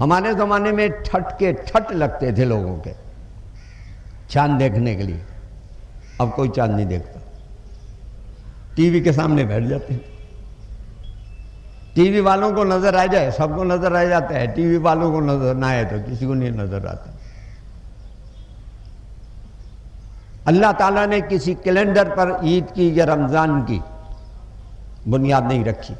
ہمارے زمانے میں ٹھٹ کے ٹھٹ لگتے تھے لوگوں کے چاند دیکھنے کے لیے، اب کوئی چاند نہیں دیکھتا، ٹی وی کے سامنے بیٹھ جاتے ہیں۔ ٹی وی والوں کو نظر آ جائے سب کو نظر آ جاتا ہے، ٹی وی والوں کو نظر نہ آئے تو کسی کو نہیں نظر آتا۔ اللہ تعالیٰ نے کسی کیلنڈر پر عید کی یا رمضان کی بنیاد نہیں رکھی۔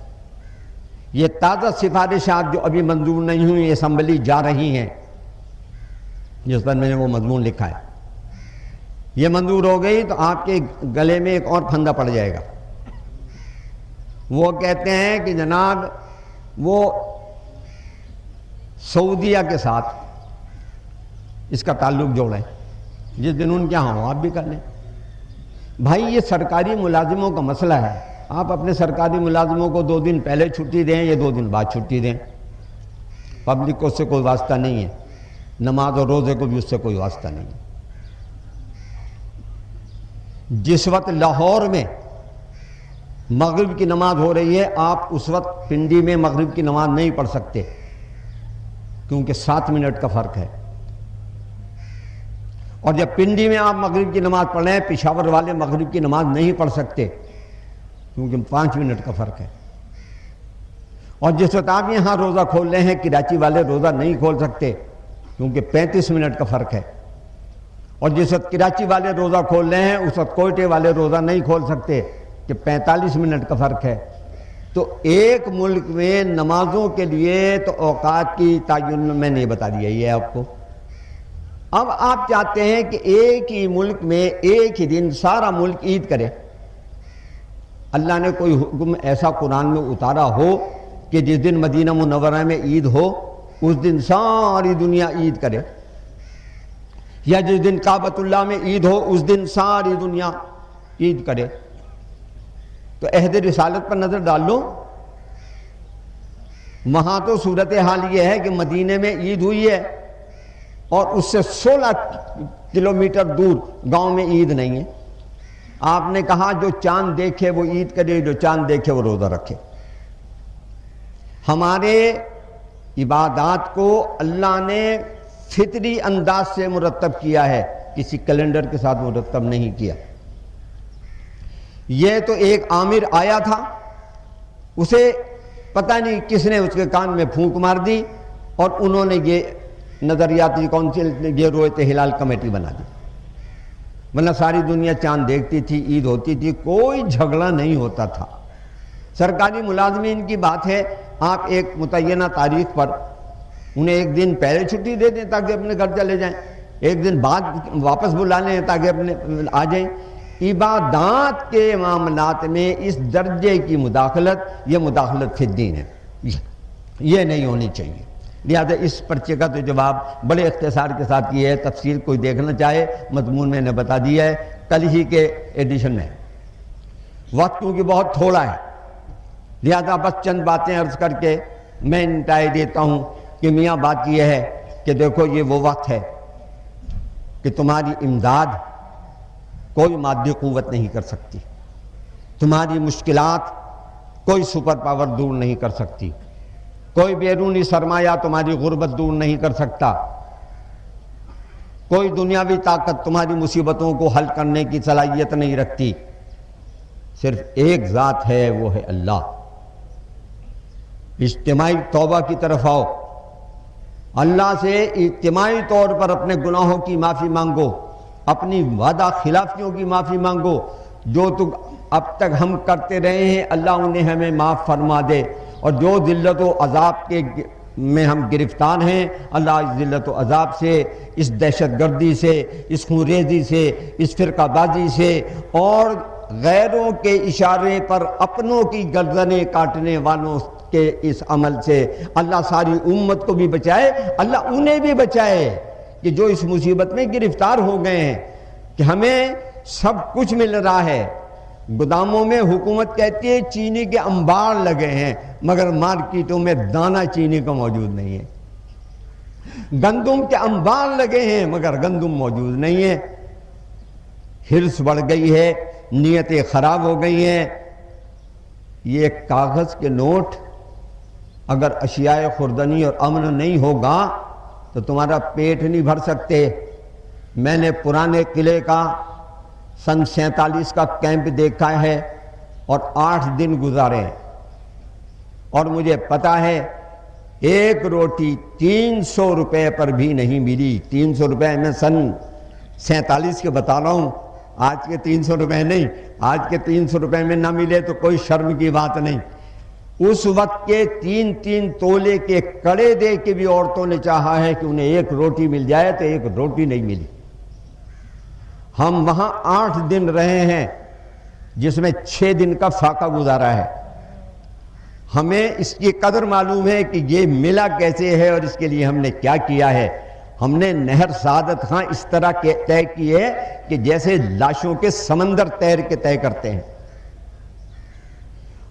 یہ تازہ سفارشات جو ابھی منظور نہیں ہوئی اسمبلی جا رہی ہیں، جس پر میں نے وہ مضمون لکھا ہے، یہ منظور ہو گئی تو آپ کے گلے میں ایک اور پھندا پڑ جائے گا۔ وہ کہتے ہیں کہ جناب وہ سعودیہ کے ساتھ اس کا تعلق جوڑیں، جس دن ان کے ہاں ہو آپ بھی کر لیں۔ بھائی یہ سرکاری ملازموں کا مسئلہ ہے، آپ اپنے سرکاری ملازموں کو 2 دن پہلے چھٹی دیں یا 2 دن بعد چھٹی دیں، پبلک کو اس سے کوئی واسطہ نہیں ہے، نماز اور روزے کو بھی اس سے کوئی واسطہ نہیں ہے۔ جس وقت لاہور میں مغرب کی نماز ہو رہی ہے، آپ اس وقت پنڈی میں مغرب کی نماز نہیں پڑھ سکتے، کیونکہ 7 منٹ کا فرق ہے۔ اور جب پنڈی میں آپ مغرب کی نماز پڑھ رہے ہیں، پشاور والے مغرب کی نماز نہیں پڑھ سکتے، کیونکہ 5 منٹ کا فرق ہے۔ اور جس وقت آپ یہاں روزہ کھول رہے ہیں، کراچی والے روزہ نہیں کھول سکتے، کیونکہ 35 منٹ کا فرق ہے۔ اور جس وقت کراچی والے روزہ کھول رہے ہیں، اس وقت کوئٹے والے روزہ نہیں کھول سکتے کہ 45 منٹ کا فرق ہے۔ تو ایک ملک میں نمازوں کے لیے تو اوقات کی تعین میں نہیں بتا دیا یہ آپ کو۔ اب آپ چاہتے ہیں کہ ایک ہی ملک میں ایک ہی دن سارا ملک عید کرے۔ اللہ نے کوئی حکم ایسا قرآن میں اتارا ہو کہ جس دن مدینہ منورہ میں عید ہو اس دن ساری دنیا عید کرے، یا جس دن کعبۃ اللہ میں عید ہو اس دن ساری دنیا عید کرے؟ تو عہد رسالت پر نظر ڈال لو، وہاں تو صورتحال یہ ہے کہ مدینے میں عید ہوئی ہے اور اس سے 16 کلومیٹر دور گاؤں میں عید نہیں ہے۔ آپ نے کہا جو چاند دیکھے وہ عید کرے، جو چاند دیکھے وہ روزہ رکھے۔ ہمارے عبادات کو اللہ نے فطری انداز سے مرتب کیا ہے، کسی کیلنڈر کے ساتھ مرتب نہیں کیا۔ یہ تو ایک عامر آیا تھا، اسے پتہ نہیں کس نے اس کے کان میں پھونک مار دی اور انہوں نے یہ نظریاتی کونسل یہ رویت ہلال کمیٹی بنا دی، ورنہ ساری دنیا چاند دیکھتی تھی، عید ہوتی تھی، کوئی جھگڑا نہیں ہوتا تھا۔ سرکاری ملازمین کی بات ہے، آپ ایک متعینہ تاریخ پر انہیں ایک دن پہلے چھٹی دے دیں تاکہ اپنے گھر چلے جائیں، ایک دن بعد واپس بلا لیں تاکہ اپنے آ جائیں۔ عبادات کے معاملات میں اس درجے کی مداخلت، یہ مداخلت فی الدین ہے، یہ نہیں ہونی چاہیے۔ لہذا اس پرچے کا تو جواب بڑے اختصار کے ساتھ یہ ہے، تفصیل کوئی دیکھنا چاہے مضمون میں نے بتا دیا ہے کل ہی کے ایڈیشن میں۔ وقت کیونکہ بہت تھوڑا ہے، لہذا بس چند باتیں عرض کر کے میں انتہائی دیتا ہوں کہ میاں بات یہ ہے کہ دیکھو یہ وہ وقت ہے کہ تمہاری امداد کوئی مادی قوت نہیں کر سکتی، تمہاری مشکلات کوئی سپر پاور دور نہیں کر سکتی، کوئی بیرونی سرمایہ تمہاری غربت دور نہیں کر سکتا، کوئی دنیاوی طاقت تمہاری مصیبتوں کو حل کرنے کی صلاحیت نہیں رکھتی۔ صرف ایک ذات ہے، وہ ہے اللہ۔ اجتماعی توبہ کی طرف آؤ، اللہ سے اجتماعی طور پر اپنے گناہوں کی معافی مانگو، اپنی وعدہ خلافیوں کی معافی مانگو، جو تو اب تک ہم کرتے رہے ہیں اللہ انہیں ہمیں معاف فرما دے، اور جو ذلت و عذاب کے میں ہم گرفتار ہیں اللہ اس ذلت و عذاب سے، اس دہشت گردی سے، اس خونریزی سے، اس فرقہ بازی سے اور غیروں کے اشارے پر اپنوں کی گردنیں کاٹنے والوں کے اس عمل سے اللہ ساری امت کو بھی بچائے، اللہ انہیں بھی بچائے کہ جو اس مصیبت میں گرفتار ہو گئے ہیں کہ ہمیں سب کچھ مل رہا ہے، گوداموں میں حکومت کہتی ہے چینی کے انبار لگے ہیں مگر مارکیٹوں میں دانہ چینی کا موجود نہیں ہے، گندم کے انبار لگے ہیں مگر گندم موجود نہیں ہے۔ ہرس بڑھ گئی ہے، نیتیں خراب ہو گئی ہیں۔ یہ کاغذ کے نوٹ اگر اشیاء خوردنی اور امن نہیں ہوگا تو تمہارا پیٹ نہیں بھر سکتے۔ میں نے پرانے قلعے کا سن 47 کا کیمپ دیکھا ہے اور 8 دن گزارے ہیں، اور مجھے پتا ہے ایک روٹی 300 روپے پر بھی نہیں ملی۔ 300 روپے میں سن 47 کے بتا رہا ہوں، آج کے 300 روپے نہیں۔ آج کے 300 روپے میں نہ ملے تو کوئی شرم کی بات نہیں۔ اس وقت کے 3 تولے کے کڑے دے کے بھی عورتوں نے چاہا ہے کہ انہیں ایک روٹی مل جائے، تو ایک روٹی نہیں ملی۔ ہم وہاں 8 دن رہے ہیں، جس میں 6 دن کا فاقہ گزارا ہے۔ ہمیں اس کی قدر معلوم ہے کہ یہ ملا کیسے ہے اور اس کے لیے ہم نے کیا کیا ہے۔ ہم نے نہر سعادت خاں اس طرح طے کی ہے کہ جیسے لاشوں کے سمندر تیر کے طے کرتے ہیں۔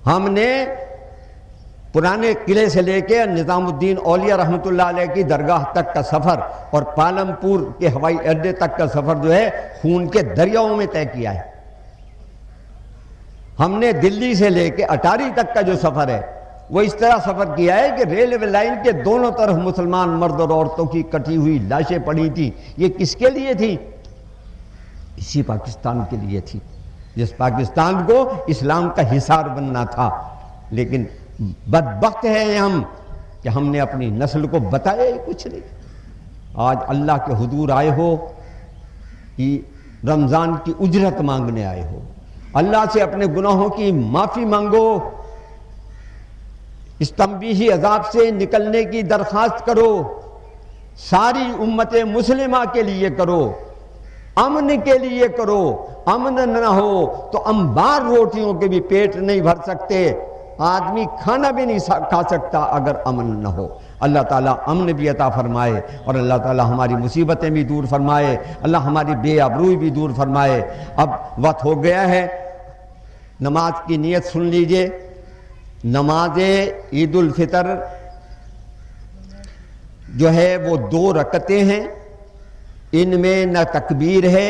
ہم نے پرانے قلعے سے لے کے نظام الدین اولیاء رحمۃ اللہ علیہ کی درگاہ تک کا سفر اور پالمپور کے ہوائی اڈے تک کا سفر جو ہے خون کے دریاؤں میں طے کیا ہے۔ ہم نے دلی سے لے کے اٹاری تک کا جو سفر ہے وہ اس طرح سفر کیا ہے کہ ریلوے لائن کے دونوں طرف مسلمان مرد اور عورتوں کی کٹی ہوئی لاشیں پڑی تھی۔ یہ کس کے لیے تھی؟ اسی پاکستان کے لیے تھی، جس پاکستان کو اسلام کا حصار بننا تھا۔ لیکن بدبخت ہیں ہم کہ ہم نے اپنی نسل کو بتایا ہی کچھ نہیں۔ آج اللہ کے حضور آئے ہو، رمضان کی اجرت مانگنے آئے ہو، اللہ سے اپنے گناہوں کی معافی مانگو، اس تنبیہی عذاب سے نکلنے کی درخواست کرو، ساری امت مسلمہ کے لیے کرو، امن کے لیے کرو۔ امن نہ ہو تو انبار روٹیوں کے بھی پیٹ نہیں بھر سکتے، آدمی کھانا بھی نہیں کھا سکتا اگر امن نہ ہو۔ اللہ تعالیٰ امن بھی عطا فرمائے اور اللہ تعالیٰ ہماری مصیبتیں بھی دور فرمائے، اللہ ہماری بے آبروئی بھی دور فرمائے۔ اب وقت ہو گیا ہے، نماز کی نیت سن لیجئے۔ نماز عید الفطر جو ہے وہ 2 رکعتیں ہیں، ان میں نہ تکبیر ہے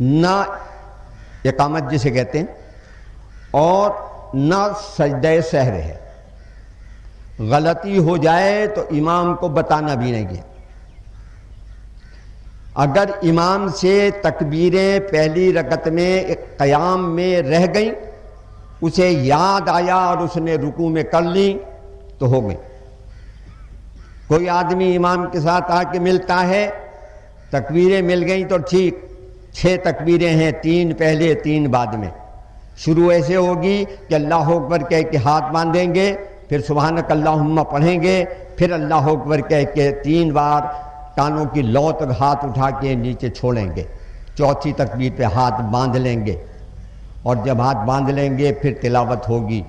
نہ اقامت جسے کہتے ہیں، اور نہ سجدہ سہر ہے۔ غلطی ہو جائے تو امام کو بتانا بھی نہیں ہے۔ اگر امام سے تکبیریں پہلی رکعت میں قیام میں رہ گئیں، اسے یاد آیا اور اس نے رکوع میں کر لی تو ہو گئی۔ کوئی آدمی امام کے ساتھ آ کے ملتا ہے، تکبیریں مل گئیں تو ٹھیک، 6 تکبیریں ہیں، 3 پہلے 3 بعد میں۔ شروع ایسے ہوگی کہ اللہ اکبر کہہ کے ہاتھ باندھیں گے، پھر سبحانک اللہم پڑھیں گے، پھر اللہ اکبر کہہ کے 3 بار کانوں کی لو تک ہاتھ اٹھا کے نیچے چھوڑیں گے، چوتھی تکبیر پہ ہاتھ باندھ لیں گے، اور جب ہاتھ باندھ لیں گے پھر تلاوت ہوگی،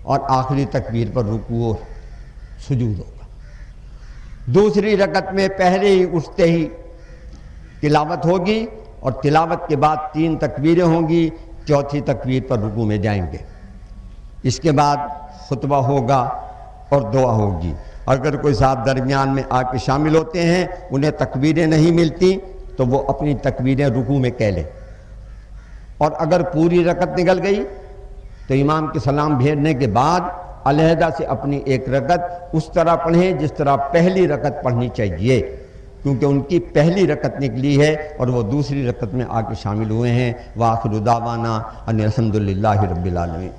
اور آخری تکبیر پر رکوع و سجود ہوگا۔ دوسری رکعت میں پہلے ہی اٹھتے ہی تلاوت ہوگی، اور تلاوت کے بعد 3 تکبیریں ہوں گی، چوتھی تکبیر پر رکوع میں جائیں گے۔ اس کے بعد خطبہ ہوگا اور دعا ہوگی۔ اگر کوئی صاحب درمیان میں آ کے شامل ہوتے ہیں، انہیں تکبیریں نہیں ملتی تو وہ اپنی تکبیریں رکوع میں کہہ لیں، اور اگر پوری رکعت نکل گئی تو امام کے سلام بھیجنے کے بعد علیحدہ سے اپنی 1 رکعت اس طرح پڑھیں جس طرح پہلی رکعت پڑھنی چاہیے، کیونکہ ان کی پہلی رکعت نکلی ہے اور وہ دوسری رکعت میں آ کے شامل ہوئے ہیں۔ وآخر دعوانا ان الحمدللہ رب العالمین۔